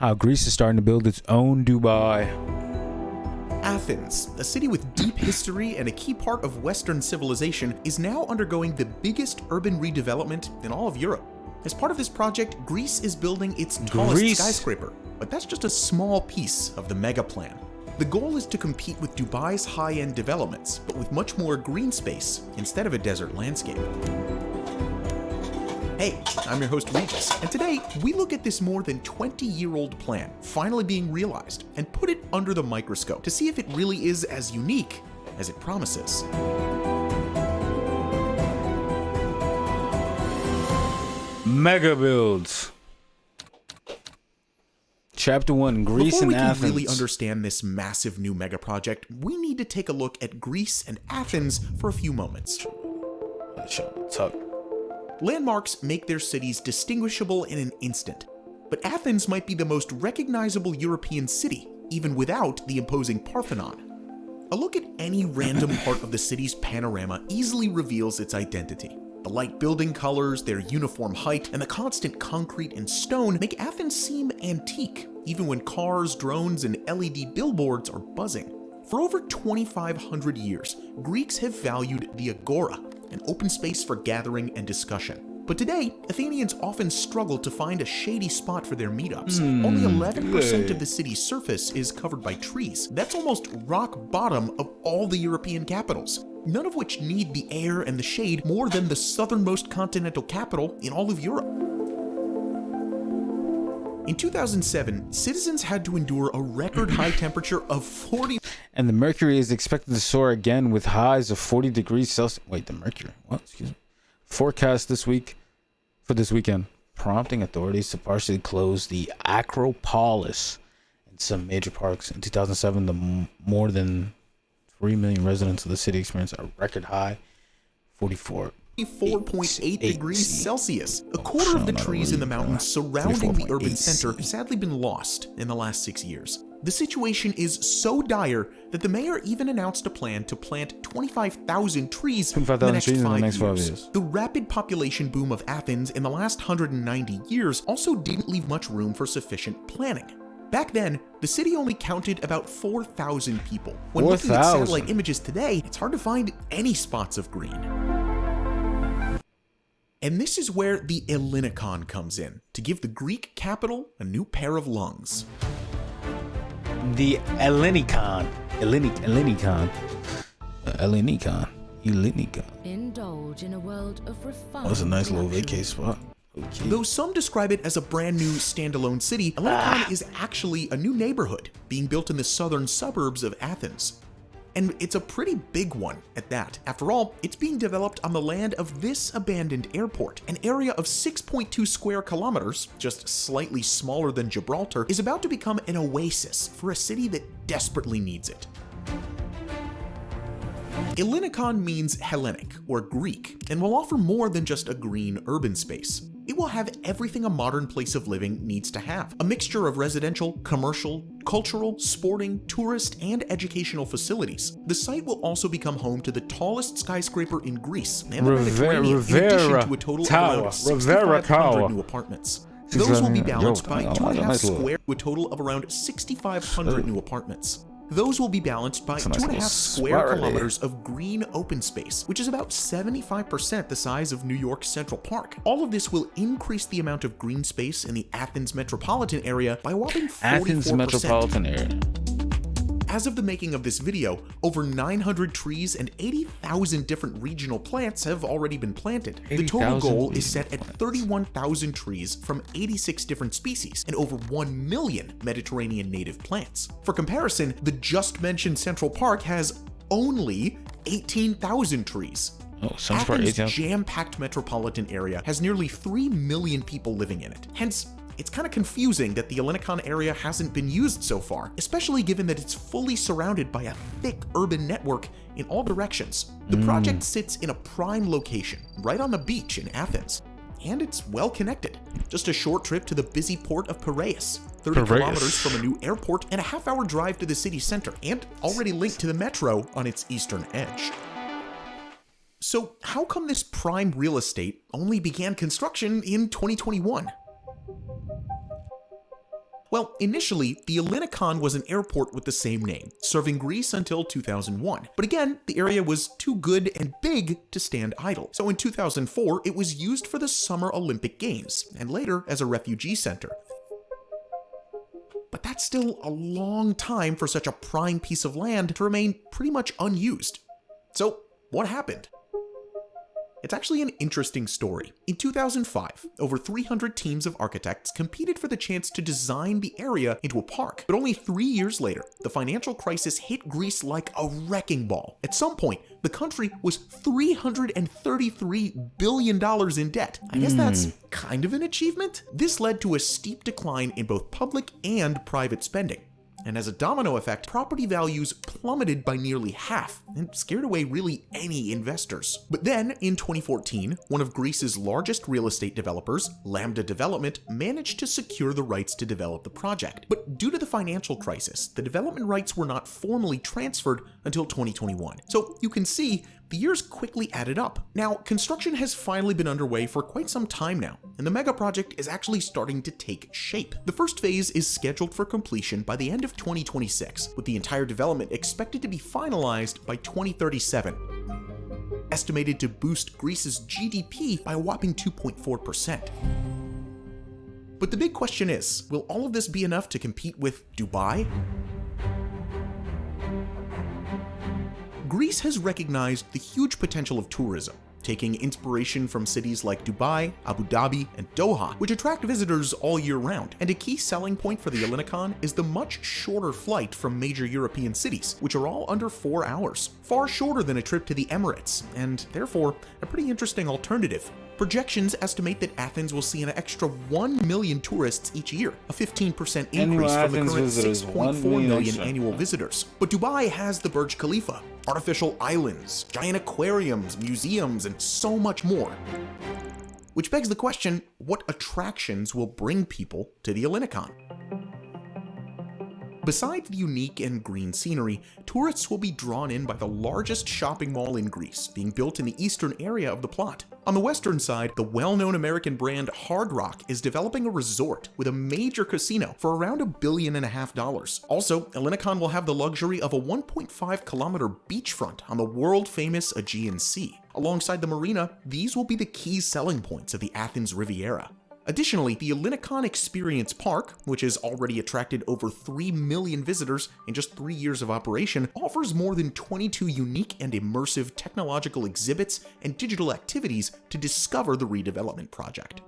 How Greece is starting to build its own Dubai. Athens, a city with deep history and a key part of Western civilization, is now undergoing the biggest urban redevelopment in all of Europe. As part of this project, Greece is building its tallest skyscraper, but that's just a small piece of the mega plan. The goal is to compete with Dubai's high-end developments, but with much more green space instead of a desert landscape. Hey, I'm your host Regis, and today we look at this more than 20-year-old plan finally being realized and put it under the microscope to see if it really is as unique as it promises. Mega builds. Chapter 1, Greece and Athens. Before we can really understand this massive new mega project, we need to take a look at Greece and Athens for a few moments. Landmarks make their cities distinguishable in an instant, but Athens might be the most recognizable European city, even without the imposing Parthenon. A look at any random part of the city's panorama easily reveals its identity. The light building colors, their uniform height, and the constant concrete and stone make Athens seem antique, even when cars, drones, and LED billboards are buzzing. For over 2,500 years, Greeks have valued the agora, an open space for gathering and discussion. But today, Athenians often struggle to find a shady spot for their meetups. Only 11% of the city's surface is covered by trees. That's almost rock bottom of all the European capitals, none of which need the air and the shade more than the southernmost continental capital in all of Europe. In 2007, citizens had to endure a record high temperature of 40. And the mercury is expected to soar again with highs of 40 degrees Celsius. Wait, the mercury? What? Excuse me. Forecast this weekend, prompting authorities to partially close the Acropolis and some major parks. In 2007, the more than 3 million residents of the city experienced a record high 44.8 degrees Celsius. A quarter of the trees in the mountains surrounding the urban center have sadly been lost in the last 6 years. The situation is so dire that the mayor even announced a plan to plant 25,000 trees in the next 5 years. The rapid population boom of Athens in the last 190 years also didn't leave much room for sufficient planning. Back then, the city only counted about 4,000 people. When looking at satellite images today, it's hard to find any spots of green. And this is where the Ellinikon comes in, to give the Greek capital a new pair of lungs. The Ellinikon. Indulge in a world of refined. That's a nice little vacay spot. Okay. Though some describe it as a brand new standalone city, Ellinikon is actually a new neighborhood being built in the southern suburbs of Athens. And it's a pretty big one at that. After all, it's being developed on the land of this abandoned airport. An area of 6.2 square kilometers, just slightly smaller than Gibraltar, is about to become an oasis for a city that desperately needs it. Ellinikon means Hellenic, or Greek, and will offer more than just a green urban space. It will have everything a modern place of living needs to have. A mixture of residential, commercial, cultural, sporting, tourist, and educational facilities. The site will also become home to the tallest skyscraper in Greece and the Mediterranean, in addition to a total of around 6,500 new apartments. Those will be balanced by 2.5 square, to a total of around 6,500 new apartments. Those will be balanced by 2.5 square kilometers of green open space, which is about 75% the size of New York's Central Park. All of this will increase the amount of green space in the Athens metropolitan area by a whopping 44%. Athens metropolitan area. As of the making of this video, over 900 trees and 80,000 different regional plants have already been planted. The total goal is set at 31,000 trees from 86 different species and over 1 million Mediterranean native plants. For comparison, the just mentioned Central Park has only 18,000 trees. Athens' jam-packed metropolitan area has nearly 3 million people living in it. Hence, it's kind of confusing that the Ellinikon area hasn't been used so far, especially given that it's fully surrounded by a thick urban network in all directions. The project sits in a prime location, right on the beach in Athens, and it's well connected. Just a short trip to the busy port of Piraeus, 30 kilometers from a new airport, and a half-hour drive to the city center, and already linked to the metro on its eastern edge. So how come this prime real estate only began construction in 2021? Well, initially, the Ellinikon was an airport with the same name, serving Greece until 2001. But again, the area was too good and big to stand idle. So in 2004, it was used for the Summer Olympic Games, and later as a refugee center. But that's still a long time for such a prime piece of land to remain pretty much unused. So, what happened? It's actually an interesting story. In 2005, over 300 teams of architects competed for the chance to design the area into a park. But only 3 years later, the financial crisis hit Greece like a wrecking ball. At some point, the country was $333 billion in debt. I guess that's kind of an achievement. This led to a steep decline in both public and private spending. And as a domino effect, property values plummeted by nearly half and scared away really any investors. But then, in 2014, one of Greece's largest real estate developers, Lambda Development, managed to secure the rights to develop the project. But due to the financial crisis, the development rights were not formally transferred until 2021. So you can see, the years quickly added up. Now, construction has finally been underway for quite some time now, and the mega project is actually starting to take shape. The first phase is scheduled for completion by the end of 2026, with the entire development expected to be finalized by 2037. Estimated to boost Greece's GDP by a whopping 2.4%. But the big question is, will all of this be enough to compete with Dubai? Greece has recognized the huge potential of tourism, taking inspiration from cities like Dubai, Abu Dhabi, and Doha, which attract visitors all year round. And a key selling point for the Ellinikon is the much shorter flight from major European cities, which are all under 4 hours, far shorter than a trip to the Emirates, and therefore a pretty interesting alternative. Projections estimate that Athens will see an extra 1 million tourists each year, a 15% increase from the current 6.4 million annual visitors. But Dubai has the Burj Khalifa, artificial islands, giant aquariums, museums, and so much more. Which begs the question, what attractions will bring people to the Ellinikon? Besides the unique and green scenery, tourists will be drawn in by the largest shopping mall in Greece, being built in the eastern area of the plot. On the western side, the well-known American brand Hard Rock is developing a resort with a major casino for around $1.5 billion. Also, Ellinikon will have the luxury of a 1.5-kilometer beachfront on the world-famous Aegean Sea. Alongside the marina, these will be the key selling points of the Athens Riviera. Additionally, the Ellinikon Experience Park, which has already attracted over 3 million visitors in just 3 years of operation, offers more than 22 unique and immersive technological exhibits and digital activities to discover the redevelopment project.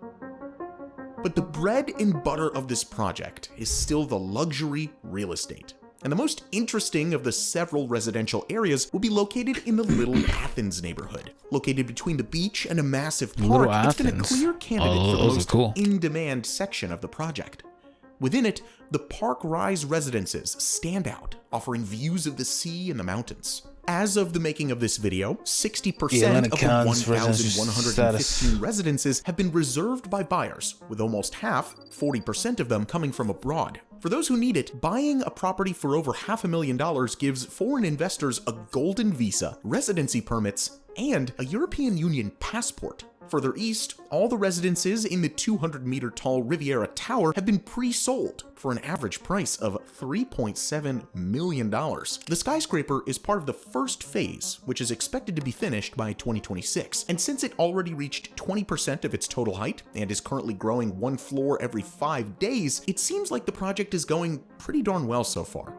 But the bread and butter of this project is still the luxury real estate. And the most interesting of the several residential areas will be located in the Little Athens neighborhood. Located between the beach and a massive park, it's been a clear candidate for the most in-demand section of the project. Within it, the Park Rise residences stand out, offering views of the sea and the mountains. As of the making of this video, 60% of the 1,115 residences have been reserved by buyers, with almost half, 40% of them, coming from abroad. For those who need it, buying a property for over $500,000 gives foreign investors a golden visa, residency permits, and a European Union passport. Further east, all the residences in the 200-meter-tall Riviera Tower have been pre-sold for an average price of $3.7 million. The skyscraper is part of the first phase, which is expected to be finished by 2026. And since it already reached 20% of its total height and is currently growing 1 floor every 5 days, it seems like the project is going pretty darn well so far.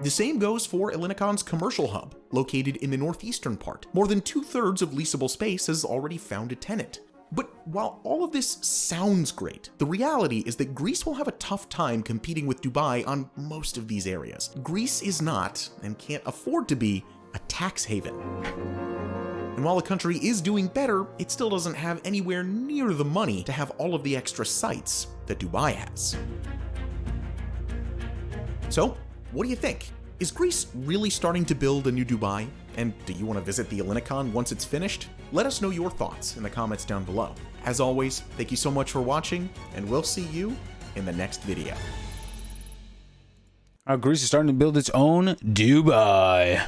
The same goes for Ellinikon's commercial hub, located in the northeastern part. More than 2/3 of leasable space has already found a tenant. But while all of this sounds great, the reality is that Greece will have a tough time competing with Dubai on most of these areas. Greece is not, and can't afford to be, a tax haven. And while the country is doing better, it still doesn't have anywhere near the money to have all of the extra sites that Dubai has. So, what do you think? Is Greece really starting to build a new Dubai? And do you want to visit the Ellinikon once it's finished? Let us know your thoughts in the comments down below. As always, thank you so much for watching, and we'll see you in the next video. Greece is starting to build its own Dubai.